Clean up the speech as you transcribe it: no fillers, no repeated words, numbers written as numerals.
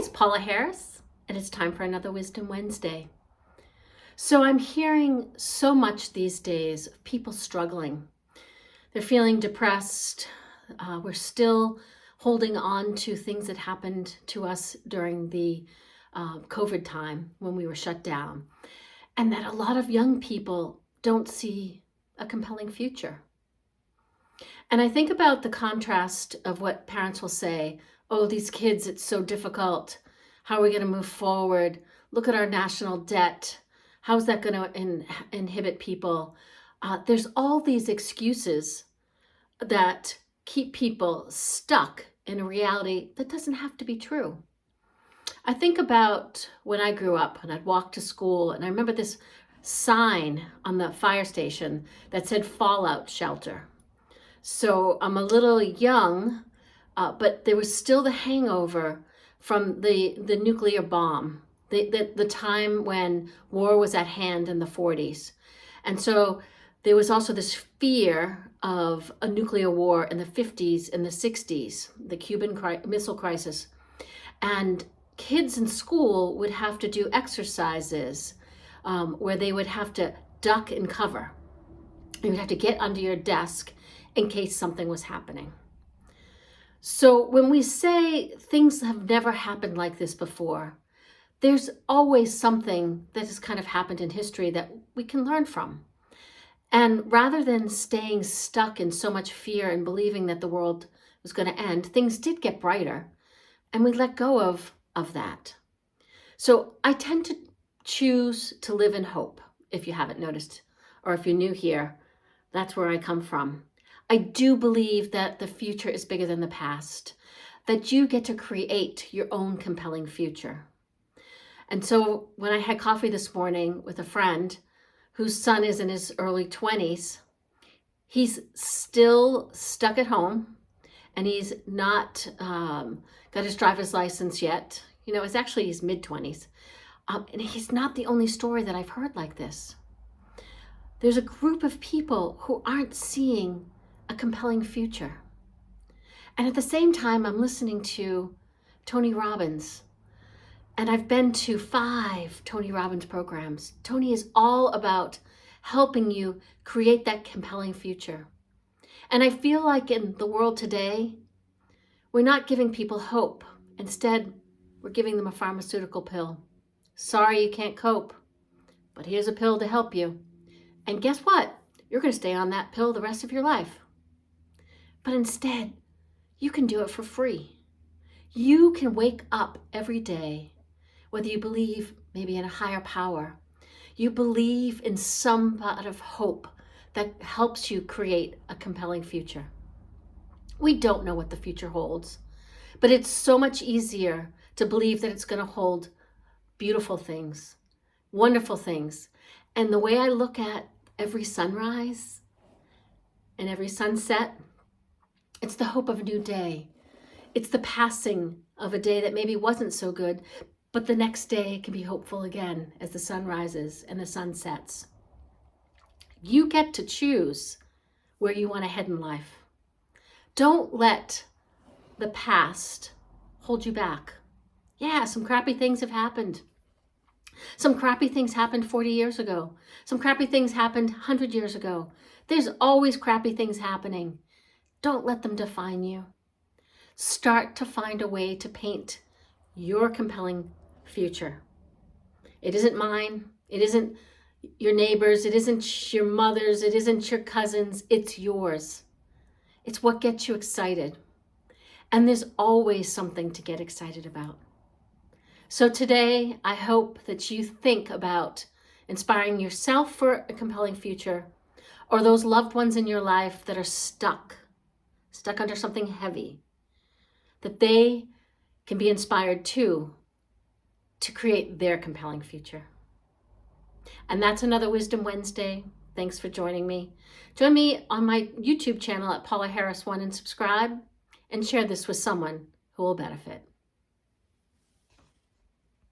it's Paula Harris, and it's time for another Wisdom Wednesday. So I'm hearing so much these days of people struggling. They're feeling depressed. We're still holding on to things that happened to us during the COVID time when we were shut down, and that a lot of young people don't see a compelling future. And I think about the contrast of what parents will say, oh, these kids, it's so difficult. How are we going to move forward? Look at our national debt. How's that going to inhibit people? There's all these excuses that keep people stuck in a reality that doesn't have to be true. I think about when I grew up and I'd walk to school, and I remember this sign on the fire station that said fallout shelter. So I'm a little young, but there was still the hangover from the nuclear bomb, the time when war was at hand in the 40s. And so there was also this fear of a nuclear war in the 50s and the 60s, the Cuban Missile Crisis. And kids in school would have to do exercises where they would have to duck and cover. You would have to get under your desk in case something was happening. So when we say things have never happened like this before, there's always something that has kind of happened in history that we can learn from. And rather than staying stuck in so much fear and believing that the world was going to end, things did get brighter, and we let go of that. So I tend to choose to live in hope, if you haven't noticed, or if you're new here, that's where I come from. I do believe that the future is bigger than the past, that you get to create your own compelling future. And so when I had coffee this morning with a friend whose son is in his early 20s, he's still stuck at home, and he's not got his driver's license yet. You know, it's actually his mid-20s. And he's not the only story that I've heard like this. There's a group of people who aren't seeing a compelling future. And at the same time, I'm listening to Tony Robbins. And I've been to 5 Tony Robbins programs. Tony is all about helping you create that compelling future. And I feel like in the world today, we're not giving people hope. Instead, we're giving them a pharmaceutical pill. Sorry you can't cope, but here's a pill to help you. And guess what? You're going to stay on that pill the rest of your life. But instead, you can do it for free. You can wake up every day, whether you believe maybe in a higher power, you believe in some part of hope that helps you create a compelling future. We don't know what the future holds, but it's so much easier to believe that it's going to hold beautiful things, wonderful things. And the way I look at every sunrise and every sunset, it's the hope of a new day. It's the passing of a day that maybe wasn't so good, but the next day can be hopeful again as the sun rises and the sun sets. You get to choose where you want to head in life. Don't let the past hold you back. Yeah, some crappy things have happened. Some crappy things happened 40 years ago. Some crappy things happened 100 years ago. There's always crappy things happening. Don't let them define you. Start to find a way to paint your compelling future. It isn't mine. It isn't your neighbor's. It isn't your mother's. It isn't your cousin's. It's yours. It's what gets you excited. And there's always something to get excited about. So today, I hope that you think about inspiring yourself for a compelling future, or those loved ones in your life that are stuck under something heavy, that they can be inspired too to create their compelling future. And that's another Wisdom Wednesday. Thanks for joining me. Join me on my YouTube channel at Paula Harris 1 and subscribe, and share this with someone who will benefit.